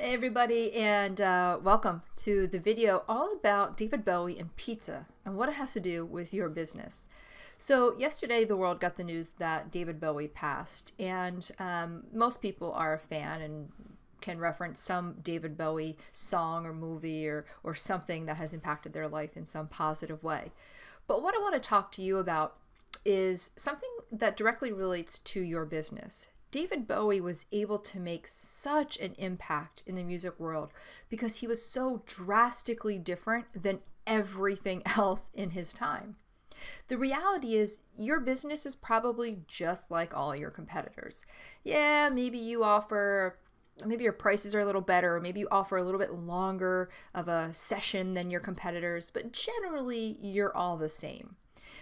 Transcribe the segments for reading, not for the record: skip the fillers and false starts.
Hey everybody, and welcome to the video all about David Bowie and pizza and what it has to do with your business. So yesterday the world got the news that David Bowie passed, and most people are a fan and can reference some David Bowie song or movie or something that has impacted their life in some positive way. But what I want to talk to you about is something that directly relates to your business. David Bowie was able to make such an impact in the music world because he was so drastically different than everything else in his time. The reality is your business is probably just like all your competitors. Yeah, maybe your prices are a little better, or maybe you offer a little bit longer of a session than your competitors, but generally you're all the same.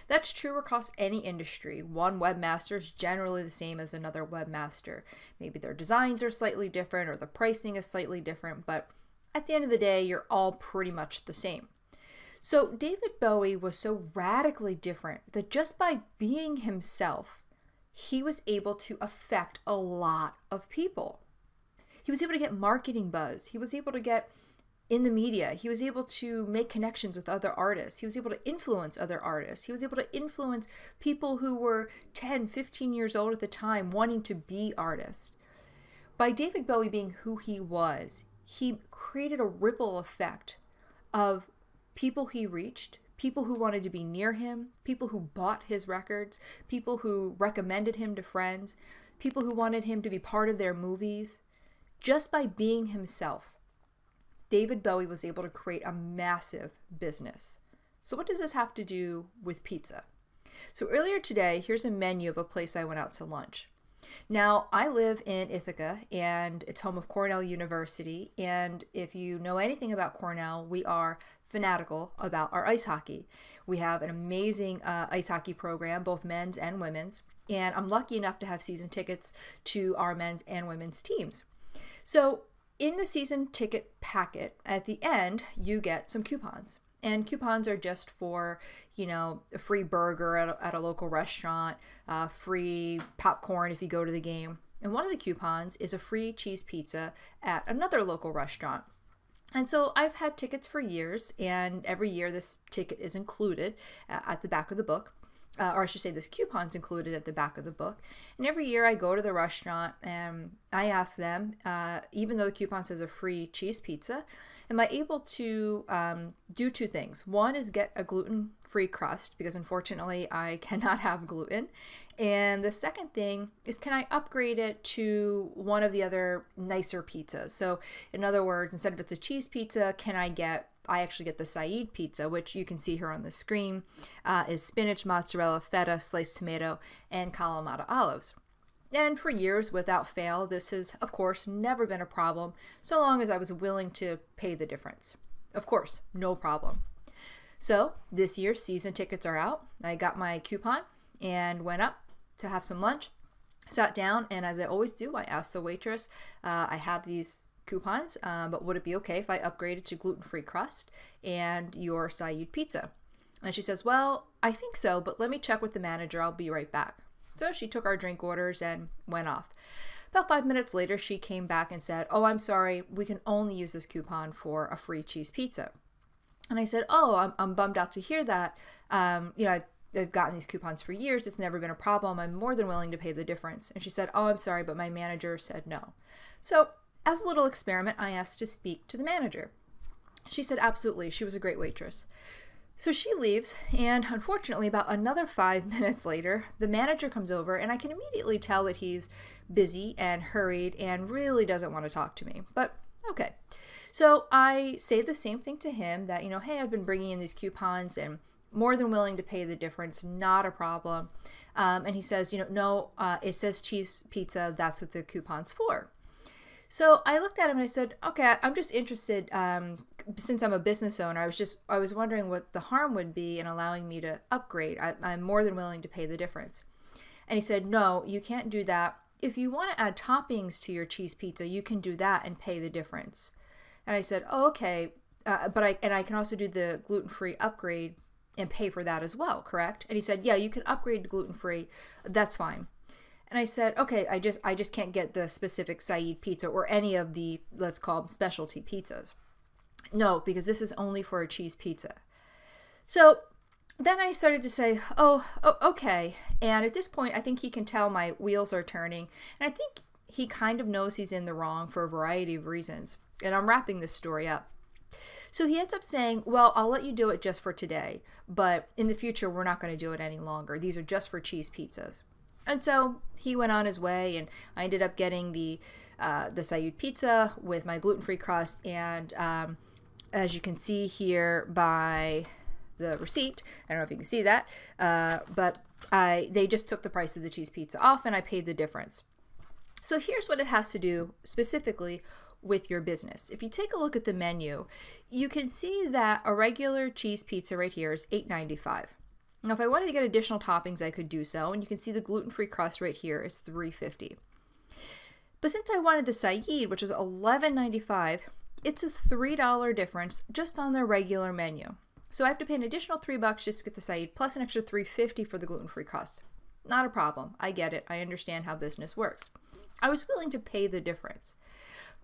That's true across any industry. One webmaster is generally the same as another webmaster. Maybe their designs are slightly different or the pricing is slightly different, but at the end of the day, you're all pretty much the same. So David Bowie was so radically different that just by being himself, he was able to affect a lot of people. He was able to get marketing buzz. He was able to get in the media. He was able to make connections with other artists. He was able to influence other artists. He was able to influence people who were 10, 15 years old at the time wanting to be artists. By David Bowie being who he was, he created a ripple effect of people he reached, people who wanted to be near him, people who bought his records, people who recommended him to friends, people who wanted him to be part of their movies. Just by being himself, David Bowie was able to create a massive business. So what does this have to do with pizza? So earlier today, here's a menu of a place I went out to lunch. Now, I live in Ithaca, and it's home of Cornell University, and if you know anything about Cornell, we are fanatical about our ice hockey. We have an amazing ice hockey program, both men's and women's, and I'm lucky enough to have season tickets to our men's and women's teams. So in the season ticket packet, at the end, you get some coupons. And coupons are just for, a free burger at a local restaurant, free popcorn if you go to the game. And one of the coupons is a free cheese pizza at another local restaurant. And so I've had tickets for years, and every year this ticket is included at the back of the book. Or I should say this coupon's included at the back of the book. And every year I go to the restaurant and I ask them, even though the coupon says a free cheese pizza, am I able to do two things? One is get a gluten-free crust, because unfortunately I cannot have gluten. And the second thing is, can I upgrade it to one of the other nicer pizzas? So in other words, instead of it's a cheese pizza, I actually get the Said pizza, which you can see here on the screen, is spinach, mozzarella, feta, sliced tomato, and Kalamata olives. And for years, without fail, this has, of course, never been a problem, so long as I was willing to pay the difference. Of course, no problem. So this year's season tickets are out. I got my coupon and went up to have some lunch, sat down, and as I always do, I asked the waitress, I have these coupons, but would it be okay if I upgraded to gluten-free crust and your Said pizza? And she says, well, I think so, but let me check with the manager. I'll be right back. So she took our drink orders and went off. About 5 minutes later, she came back and said, oh, I'm sorry, we can only use this coupon for a free cheese pizza. And I said, oh, I'm bummed out to hear that. I've gotten these coupons for years. It's never been a problem. I'm more than willing to pay the difference. And she said, oh, I'm sorry, but my manager said no. So as a little experiment, I asked to speak to the manager. She said absolutely. She was a great waitress. So she leaves, and unfortunately, about another 5 minutes later, the manager comes over, and I can immediately tell that he's busy and hurried and really doesn't want to talk to me. But okay. So I say the same thing to him that, hey, I've been bringing in these coupons and more than willing to pay the difference, not a problem. And he says, no, it says cheese pizza. That's what the coupon's for. So I looked at him and I said, okay, I'm just interested, since I'm a business owner, I was wondering what the harm would be in allowing me to upgrade. I'm more than willing to pay the difference. And he said, no, you can't do that. If you want to add toppings to your cheese pizza, you can do that and pay the difference. And I said, oh, okay, but I can also do the gluten-free upgrade and pay for that as well, correct? And he said, yeah, you can upgrade to gluten-free. That's fine. And I said, okay, I just can't get the specific Saeed pizza or any of the, let's call them specialty pizzas. No, because this is only for a cheese pizza. So then I started to say, oh, okay. And at this point, I think he can tell my wheels are turning. And I think he kind of knows he's in the wrong for a variety of reasons. And I'm wrapping this story up. So he ends up saying, well, I'll let you do it just for today, but in the future, we're not going to do it any longer. These are just for cheese pizzas. And so he went on his way, and I ended up getting the Saeed pizza with my gluten-free crust. And as you can see here by the receipt, I don't know if you can see that, but they just took the price of the cheese pizza off, and I paid the difference. So here's what it has to do specifically with your business. If you take a look at the menu, you can see that a regular cheese pizza right here is $8.95. Now, if I wanted to get additional toppings, I could do so, and you can see the gluten-free crust right here is $3.50. But since I wanted the Saeed, which is $11.95, it's a $3 difference just on their regular menu. So I have to pay an additional $3 just to get the Saeed, plus an extra $3.50 for the gluten-free crust. Not a problem. I get it. I understand how business works. I was willing to pay the difference.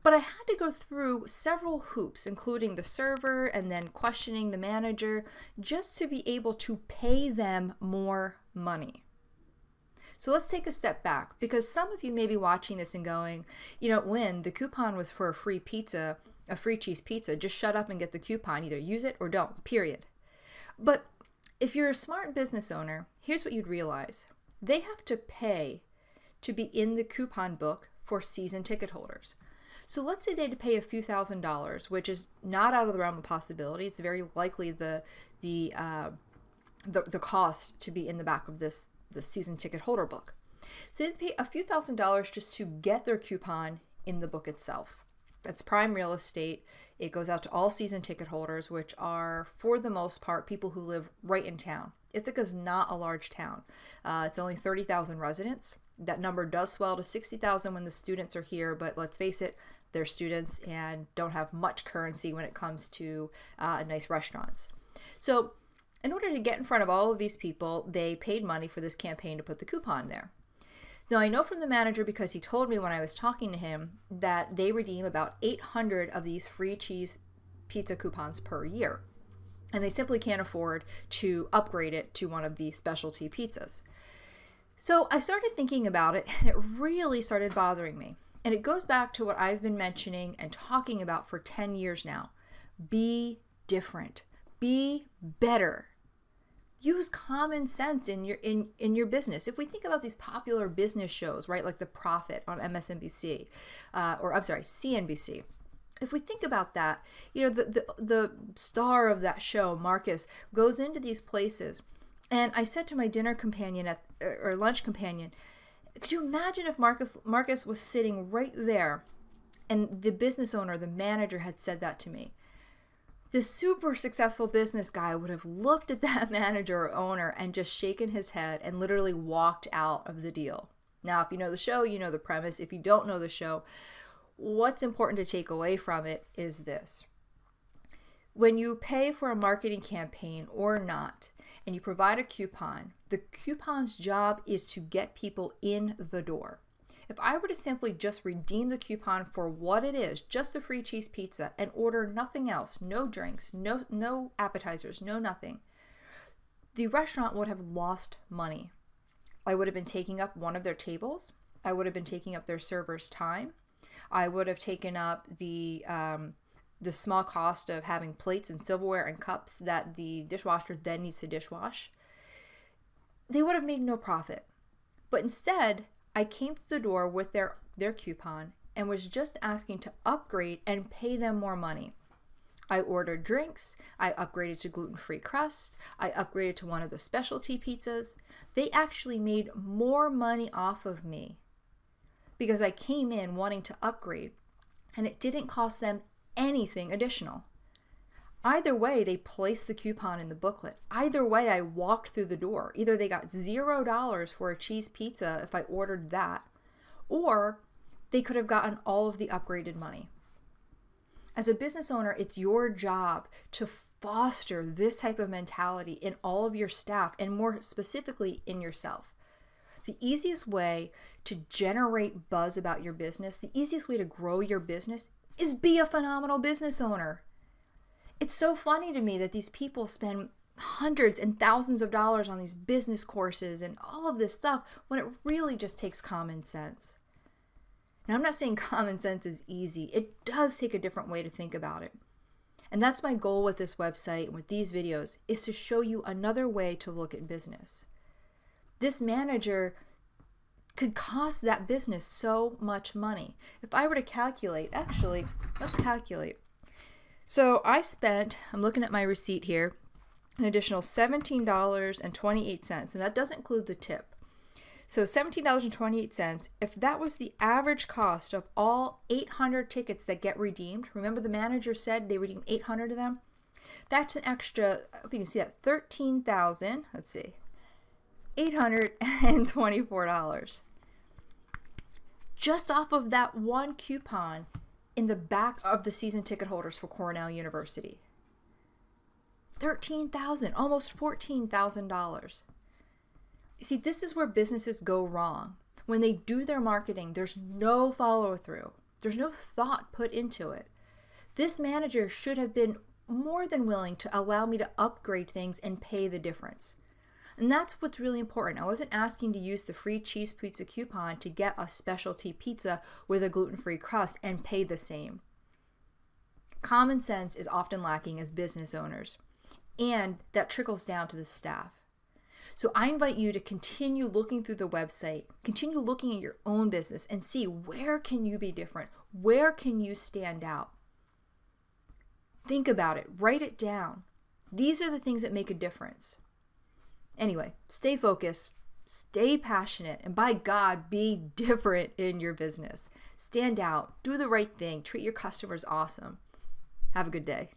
But I had to go through several hoops, including the server and then questioning the manager, just to be able to pay them more money. So let's take a step back, because some of you may be watching this and going, you know, Lynn, the coupon was for a free pizza, a free cheese pizza. Just shut up and get the coupon. Either use it or don't, period. But if you're a smart business owner, here's what you'd realize. They have to pay to be in the coupon book for season ticket holders. So let's say they had to pay a few $1,000s, which is not out of the realm of possibility. It's very likely the cost to be in the back of the season ticket holder book. So they had to pay a few $1,000s just to get their coupon in the book itself. That's prime real estate. It goes out to all season ticket holders, which are, for the most part, people who live right in town. Ithaca's not a large town. It's only 30,000 residents. That number does swell to 60,000 when the students are here, but let's face it, they're students and don't have much currency when it comes to nice restaurants. So in order to get in front of all of these people, they paid money for this campaign to put the coupon there. Now, I know from the manager, because he told me when I was talking to him, that they redeem about 800 of these free cheese pizza coupons per year. And they simply can't afford to upgrade it to one of the specialty pizzas. So I started thinking about it, and it really started bothering me. And it goes back to what I've been mentioning and talking about for 10 years now. Be different. Be better. Use common sense in your business. If we think about these popular business shows, right, like The Profit on MSNBC, CNBC. If we think about that, you know, the star of that show, Marcus, goes into these places. And I said to my dinner companion or lunch companion, could you imagine if Marcus was sitting right there and the business owner, the manager, had said that to me? This super successful business guy would have looked at that manager or owner and just shaken his head and literally walked out of the deal. Now, if you know the show, you know the premise. If you don't know the show, what's important to take away from it is this. When you pay for a marketing campaign or not, and you provide a coupon, the coupon's job is to get people in the door. If I were to simply just redeem the coupon for what it is, just a free cheese pizza, and order nothing else, no drinks, no appetizers, no nothing, the restaurant would have lost money. I would have been taking up one of their tables. I would have been taking up their server's time. I would have taken up the small cost of having plates and silverware and cups that the dishwasher then needs to dishwash. They would have made no profit. But instead, I came to the door with their coupon and was just asking to upgrade and pay them more money. I ordered drinks, I upgraded to gluten-free crust, I upgraded to one of the specialty pizzas. They actually made more money off of me because I came in wanting to upgrade, and it didn't cost them anything additional. Either way, they placed the coupon in the booklet. Either way, I walked through the door. Either they got $0 for a cheese pizza if I ordered that, or they could have gotten all of the upgraded money. As a business owner, it's your job to foster this type of mentality in all of your staff, and more specifically in yourself. The easiest way to generate buzz about your business, the easiest way to grow your business is be a phenomenal business owner. It's so funny to me that these people spend hundreds and thousands of dollars on these business courses and all of this stuff when it really just takes common sense. Now, I'm not saying common sense is easy. It does take a different way to think about it. And that's my goal with this website and with these videos, is to show you another way to look at business. This manager could cost that business so much money. If I were to calculate, actually, let's calculate. So I spent, I'm looking at my receipt here, an additional $17.28, and that doesn't include the tip. So $17.28, if that was the average cost of all 800 tickets that get redeemed, remember the manager said they redeem 800 of them? That's an extra, I hope you can see that, $824. Just off of that one coupon in the back of the season ticket holders for Cornell University. $13,000, almost $14,000. See, this is where businesses go wrong. When they do their marketing, there's no follow-through. There's no thought put into it. This manager should have been more than willing to allow me to upgrade things and pay the difference. And that's what's really important. I wasn't asking to use the free cheese pizza coupon to get a specialty pizza with a gluten-free crust and pay the same. Common sense is often lacking as business owners, and that trickles down to the staff. So I invite you to continue looking through the website, continue looking at your own business and see where can you be different? Where can you stand out? Think about it, write it down. These are the things that make a difference. Anyway, stay focused, stay passionate, and by God, be different in your business. Stand out, do the right thing, treat your customers awesome. Have a good day.